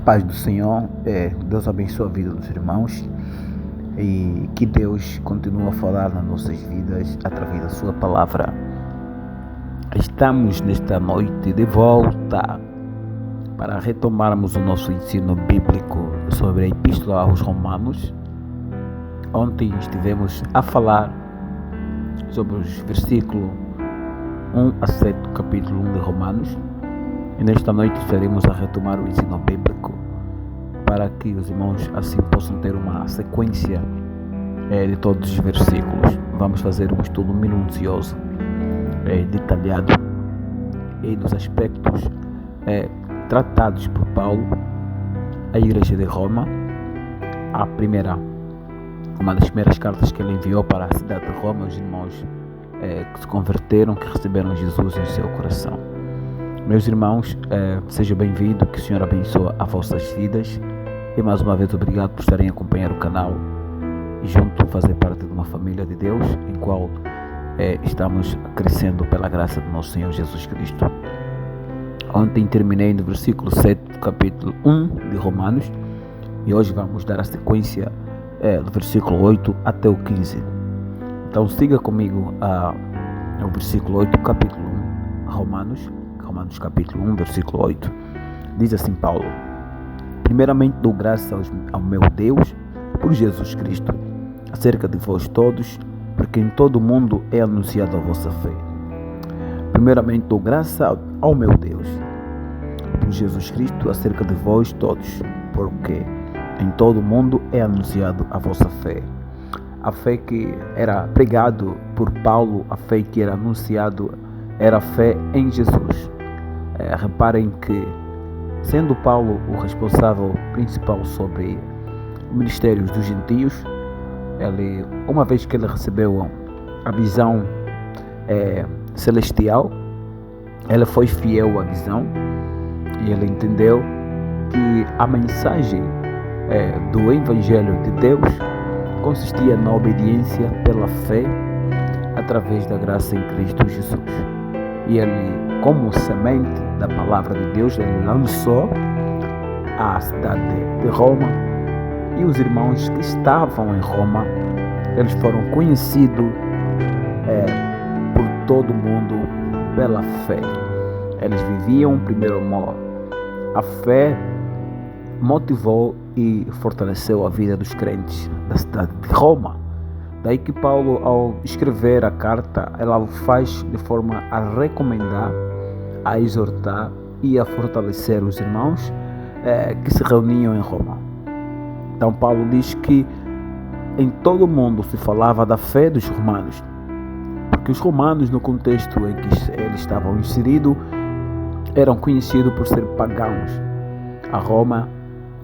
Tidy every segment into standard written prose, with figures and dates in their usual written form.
paz do Senhor, Deus abençoe a vida dos irmãos e que Deus continue a falar nas nossas vidas através da sua palavra. Estamos nesta noite de volta para retomarmos o nosso ensino bíblico sobre a Epístola aos Romanos. Ontem estivemos a falar sobre os versículos 1 a 7 do capítulo 1 de Romanos. E nesta noite estaremos a retomar o ensino bíblico para que os irmãos assim possam ter uma sequência de todos os versículos. Vamos fazer um estudo minucioso, detalhado e dos aspectos tratados por Paulo à igreja de Roma. Uma das primeiras cartas que ele enviou para a cidade de Roma, os irmãos que se converteram, que receberam Jesus em seu coração. Meus irmãos, sejam bem-vindos, que o Senhor abençoe as vossas vidas e mais uma vez obrigado por estarem a acompanhar o canal e junto fazer parte de uma família de Deus em qual estamos crescendo pela graça do nosso Senhor Jesus Cristo. Ontem terminei no versículo 7 do capítulo 1 de Romanos e hoje vamos dar a sequência do versículo 8 até o 15. Então siga comigo no versículo 8 do capítulo 1, Romanos capítulo 1, versículo 8. Diz assim Paulo: primeiramente dou graça ao meu Deus por Jesus Cristo, acerca de vós todos, porque em todo o mundo é anunciada a vossa fé. Primeiramente dou graça ao meu Deus por Jesus Cristo, acerca de vós todos, porque em todo o mundo é anunciado a vossa fé. A fé que era pregado por Paulo, a fé que era anunciado, era a fé em Jesus. Reparem que, sendo Paulo o responsável principal sobre ministérios dos gentios, uma vez que ele recebeu a visão celestial, ele foi fiel à visão e ele entendeu que a mensagem do Evangelho de Deus consistia na obediência pela fé através da graça em Cristo Jesus. E ele, como semente da palavra de Deus, ele lançou à cidade de Roma, e os irmãos que estavam em Roma, eles foram conhecidos por todo mundo pela fé. Eles viviam o primeiro amor. A fé motivou e fortaleceu a vida dos crentes da cidade de Roma. Daí que Paulo, ao escrever a carta, ela o faz de forma a recomendar, a exortar e a fortalecer os irmãos que se reuniam em Roma. Então Paulo diz que em todo o mundo se falava da fé dos romanos, porque os romanos, no contexto em que eles estavam inseridos, eram conhecidos por ser pagãos. A Roma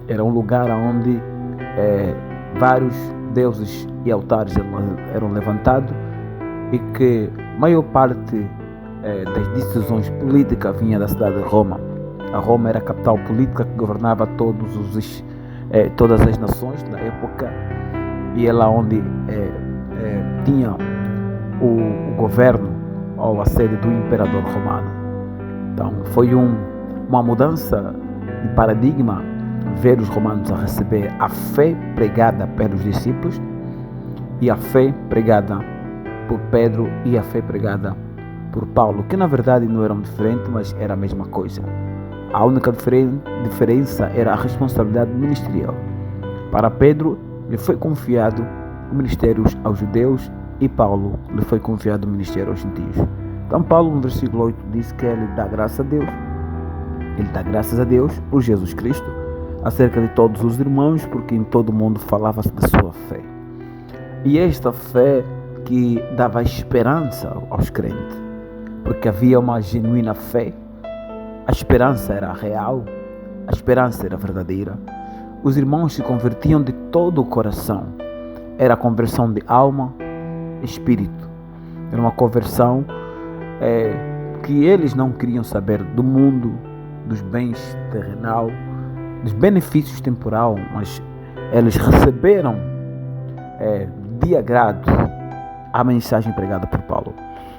era um lugar onde vários deuses e altares eram levantados e que a maior parte das decisões políticas vinha da cidade de Roma. A Roma era a capital política que governava todas as nações da época, e ela onde tinha o governo ou a sede do imperador romano. Então foi uma mudança de paradigma ver os romanos a receber a fé pregada pelos discípulos e a fé pregada por Pedro e a fé pregada por Paulo, que na verdade não eram diferentes, mas era a mesma coisa. A única diferença era a responsabilidade ministerial. Para Pedro lhe foi confiado o ministério aos judeus e Paulo lhe foi confiado o ministério aos gentios. Então Paulo, no versículo 8, diz que ele dá graça a Deus. Ele dá graças a Deus por Jesus Cristo, acerca de todos os irmãos, porque em todo o mundo falava-se da sua fé. E esta fé que dava esperança aos crentes, porque havia uma genuína fé. A esperança era real, a esperança era verdadeira. Os irmãos se convertiam de todo o coração. Era a conversão de alma e espírito. Era uma conversão que eles não queriam saber do mundo, dos bens terrenal, dos benefícios temporal, mas eles receberam de agrado a mensagem pregada por Paulo.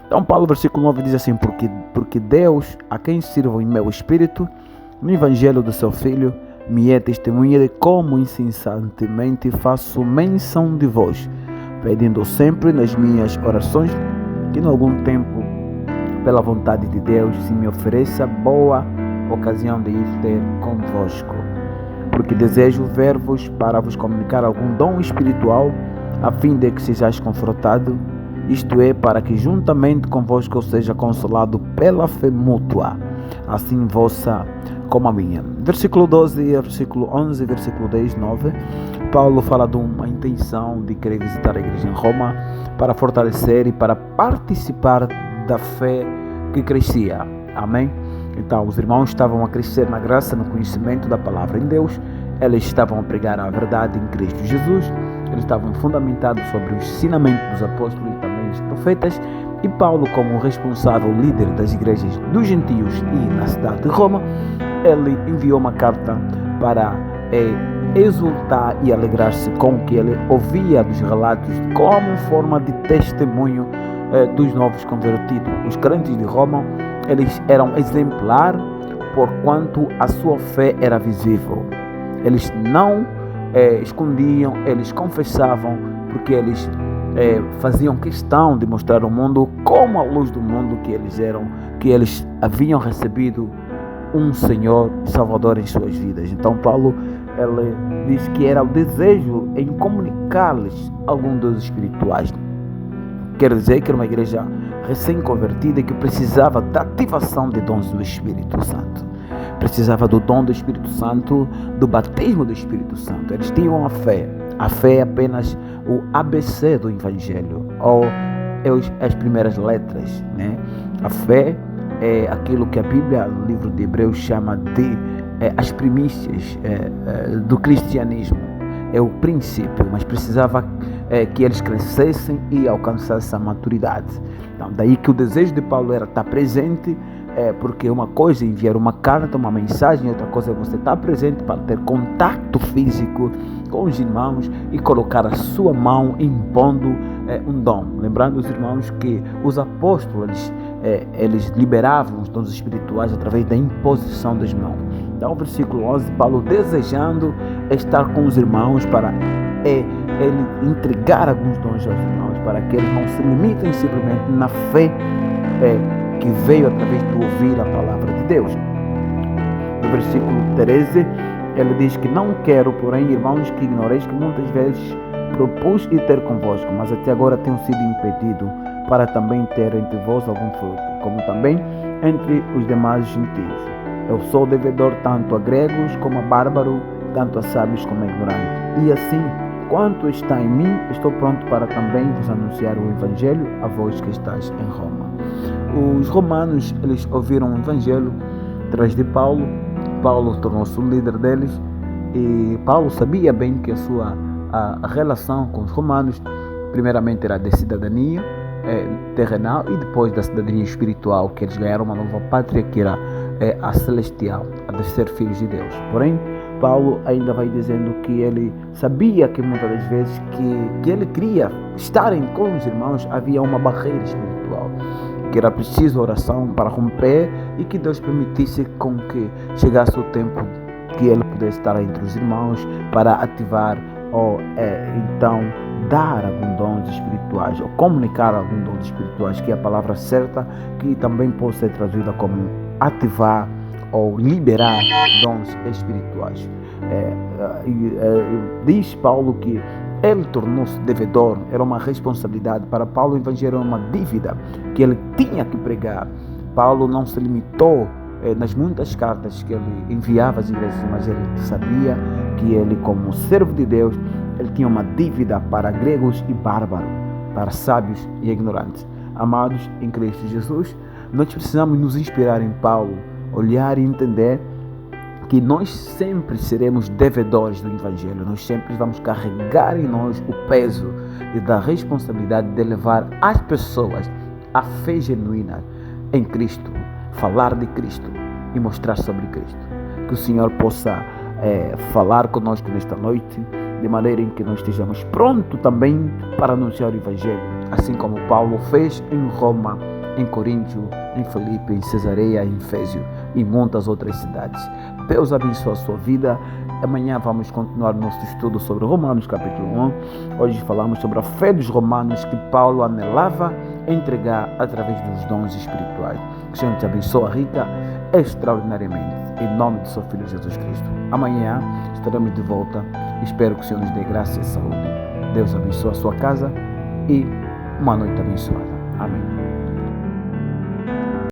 Então Paulo, versículo 9, diz assim: porque Deus, a quem sirvo em meu espírito, no evangelho do seu Filho, me é testemunha de como incessantemente faço menção de vós, pedindo sempre nas minhas orações que em algum tempo, pela vontade de Deus, se me ofereça boa ocasião de ir ter convosco, porque desejo ver-vos para vos comunicar algum dom espiritual, a fim de que sejais confortado, isto é, para que juntamente convosco eu seja consolado pela fé mútua, assim vossa como a minha. Versículo 12, versículo 11, versículo 10, 9, Paulo fala de uma intenção de querer visitar a igreja em Roma para fortalecer e para participar da fé que crescia. Amém? Então, os irmãos estavam a crescer na graça, no conhecimento da palavra em Deus, eles estavam a pregar a verdade em Cristo Jesus, eles estavam fundamentados sobre o ensinamento dos apóstolos e também dos profetas, e Paulo, como responsável líder das igrejas dos gentios e na cidade de Roma, ele enviou uma carta para exultar e alegrar-se com o que ele ouvia dos relatos como forma de testemunho dos novos convertidos. Os crentes de Roma, eles eram exemplar porquanto a sua fé era visível. Eles não escondiam, eles confessavam, porque eles faziam questão de mostrar ao mundo como a luz do mundo que eles eram, que eles haviam recebido um Senhor Salvador em suas vidas. Então Paulo, ele diz que era o desejo em comunicar-lhes algum dos espirituais. Quer dizer que era uma igreja recém-convertida que precisava da ativação de dons do Espírito Santo. Precisava do dom do Espírito Santo, do batismo do Espírito Santo. Eles tinham a fé. A fé é apenas o ABC do Evangelho, ou as primeiras letras, né? A fé é aquilo que a Bíblia, no livro de Hebreus, chama de as primícias do cristianismo. É o princípio, mas precisava que eles crescessem e alcançassem a maturidade. Então, daí que o desejo de Paulo era estar presente, porque uma coisa é enviar uma carta, uma mensagem, outra coisa é você estar presente para ter contato físico com os irmãos e colocar a sua mão impondo um dom. Lembrando os irmãos que os apóstolos, eles liberavam os dons espirituais através da imposição das mãos. Então, versículo 11, Paulo desejando estar com os irmãos para ele entregar alguns dons aos irmãos, para que eles não se limitem simplesmente na fé que veio através de ouvir a palavra de Deus. No versículo 13, ele diz que não quero, porém, irmãos, que ignoreis que muitas vezes propus ir ter convosco, mas até agora tenho sido impedido, para também ter entre vós algum fruto, como também entre os demais gentios. Eu sou devedor tanto a gregos como a bárbaros, tanto a sábios como a ignorantes. E assim, quanto está em mim, estou pronto para também vos anunciar o Evangelho a vós que estáis em Roma. Os romanos, eles ouviram o Evangelho através de Paulo. Paulo tornou-se o líder deles e Paulo sabia bem que a relação com os romanos primeiramente era de cidadania terrenal e depois da cidadania espiritual, que eles ganharam uma nova pátria que era a celestial, a de ser filhos de Deus. Porém, Paulo ainda vai dizendo que ele sabia que muitas das vezes que ele queria estarem com os irmãos, havia uma barreira espiritual, que era preciso oração para romper e que Deus permitisse com que chegasse o tempo que ele pudesse estar entre os irmãos para ativar ou então dar alguns dons espirituais ou comunicar alguns dons espirituais, que é a palavra certa, que também pode ser traduzida como ativar ou liberar dons espirituais. Diz Paulo que ele tornou-se devedor, era uma responsabilidade. Para Paulo, o Evangelho era uma dívida que ele tinha que pregar. Paulo não se limitou nas muitas cartas que ele enviava às igrejas, mas ele sabia que ele, como servo de Deus, ele tinha uma dívida para gregos e bárbaros, para sábios e ignorantes. Amados em Cristo Jesus, nós precisamos nos inspirar em Paulo, olhar e entender que nós sempre seremos devedores do Evangelho. Nós sempre vamos carregar em nós o peso e da responsabilidade de levar às pessoas a fé genuína em Cristo, falar de Cristo e mostrar sobre Cristo. Que o Senhor possa falar conosco nesta noite, de maneira em que nós estejamos prontos também para anunciar o Evangelho, assim como Paulo fez em Roma em Coríntio, em Filipe, em Cesareia, em Éfeso e muitas outras cidades. Deus abençoe a sua vida. Amanhã vamos continuar nosso estudo sobre Romanos capítulo 1. Hoje falamos sobre a fé dos romanos que Paulo anelava entregar através dos dons espirituais. Que o Senhor te abençoe rica extraordinariamente, em nome do seu Filho Jesus Cristo. Amanhã estaremos de volta. Espero que o Senhor nos dê graça e saúde. Deus abençoe a sua casa e uma noite abençoada. Amém.